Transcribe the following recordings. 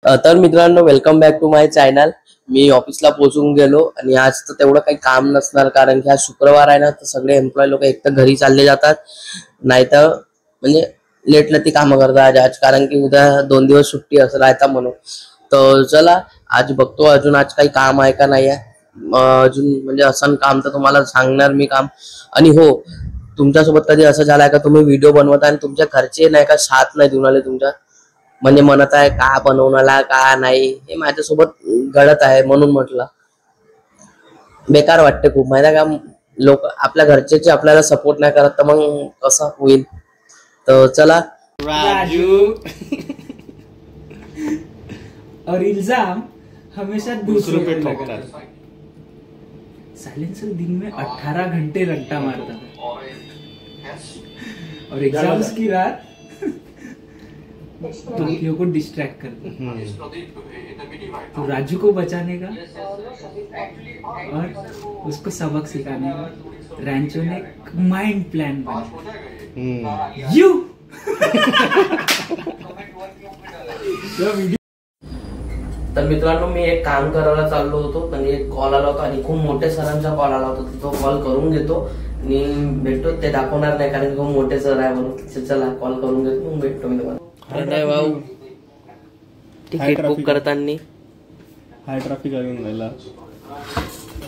तर मित्रांनो, welcome back to my channel. मी ऑफिसला पोहोचून गेलो आणि आज तर तेवढं काही काम नसणार, कारण की आज शुक्रवार आहे ना, तर सगळे एम्प्लॉय लोक एक तर घरी चालले जातात, नाही तर म्हणजे लेटला ती कामं करतात आज, कारण की उद्या 2 दिवस सुट्टी असं राहता म्हणून. तर चला आज बघतो अजून आज काही काम आहे का नाही आहे. अजून म्हणजे असं काम तर तुम्हाला सांगणार मी काम. आणि हो, तुमच्यासोबत कधी असं झालंय का तुम्ही व्हिडिओ बनवता आणि तुमच्या घरचे नाही का साथ नाही देऊन आले तुमच्या, म्हणजे म्हणत आहे का बनवण्याला का नाही, हे माझ्यासोबत घडत आहे म्हणून म्हटलं. बेकार वाटते खूप, माहिती का. लोक आपल्या घरचे आपल्याला सपोर्ट नाही करत तर मग कसं होईल. तर चला. राजू और इल्जाम हमेशा दूसरों पे ठोकता है. साइलेंसर दिन में 18 घंटे रट्टा मारता है और एग्जाम्स की रात टोक्यो को डिस्ट्रैक्ट करता है. तो राजू को बचाने का और उसको सबक सिखाने का रैंचो ने माइंड प्लान बनाया. यू तर मित्रांनो, मी एक काम करायला चाललो होतो, म्हणजे एक कॉल आला होता आणि खूप मोठे सरांचा कॉल आला होता. तो कॉल करून घेतो आणि भेटतो. ते दाखवणार नाही कारण की खूप मोठे सर आहे म्हणून. चला कॉल करून घेतो, मग भेटतो मी तुम्हाला. प्रणय भाऊ, तिकीट बुक करताना हाय ट्रॅफिक अजून राहिला.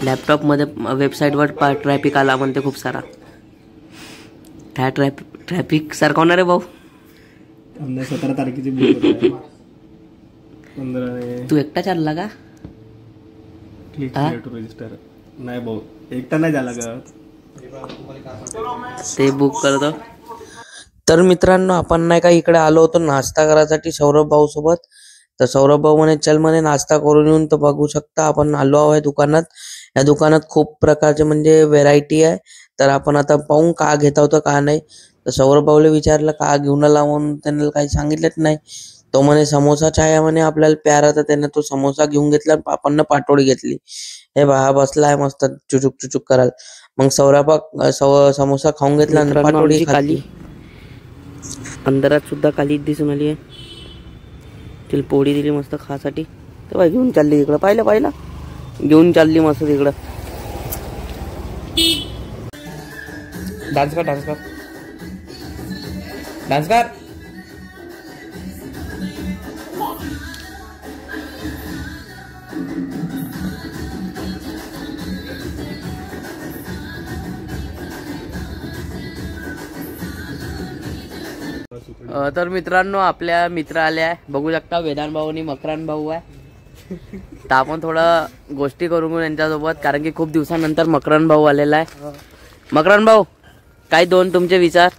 लॅपटॉप मध्ये वेबसाईट वर ट्रॅफिक आला म्हणते खूप सारा. त्या ट्रॅफिक सरकवणार आहे भाऊ. 17 तारखेची बुक होत. 15 तू एकटा चालला का? Click to register. नाही भाऊ, एकटा नाही झाला का ते बुक करतो. तर मित्रांनो, आपण नाही का इकडे आलो होतो नाश्ता करायसाठी सौरभ भाऊ सोबत. तर सौरभ भाऊ म्हणे चल म्हणे नाश्ता करून येऊन. तर बघू शकता आपण आलो आहे दुकानात. या दुकानात खूप प्रकारचे म्हणजे व्हेरायटी आहे. तर आपण आता पाहू का घेता होतं का नाही. तर सौरभ भाऊला विचारलं का घेऊन आला म्हणून, त्यांना काही सांगितलंच नाही. तो म्हणे समोसा छाया म्हणे आपल्याला प्यारा. तर त्याने तो समोसा घेऊन घेतला, आपण पाटोळी घेतली. हे बा बसलाय मस्त चुचुक चुचुक करायला. मग सौरभ समोसा खाऊन घेतला आणि पाटोळी खाल्ली. अंधारात सुद्धा काली दिसून आली आहे. तिला पोळी दिली मस्त खासाठी. तेव्हा घेऊन चालली इकडं. पाहिलं घेऊन चालली मस्त तिकडं. डान्स कर डान्स कर डान्स कर. तर मित्रांनो, आपल्या मित्र आले आहे. बघू शकता वेदांत भाऊ आणि मकरान भाऊ आहे. तर आपण थोडं गोष्टी करू घेऊ यांच्यासोबत, कारण की खूप दिवसानंतर मकरान भाऊ आलेला आहे. मकरान भाऊ, काय दोन तुमचे विचार?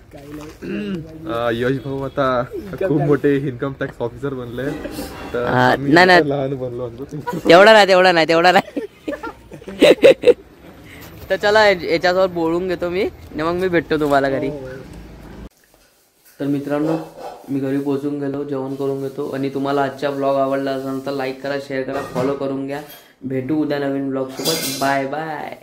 यश भाऊ आता खूप मोठे इन्कम टॅक्स ऑफिसर बनले. नाही लहान बनलो. तेवढा नाही. तर चला याच्यासोबत बोलून घेतो मी, मग मी भेटतो तुम्हाला घरी. तर मित्रांनो, मी घरी पोहोचून गेलो, जेवण करून घेतो. आणि तुम्हाला आजचा ब्लॉग आवडला असेल तर लाईक करा, शेअर करा, फॉलो करून घ्या. भेटू उद्या नवीन ब्लॉग सोबत. Bye bye.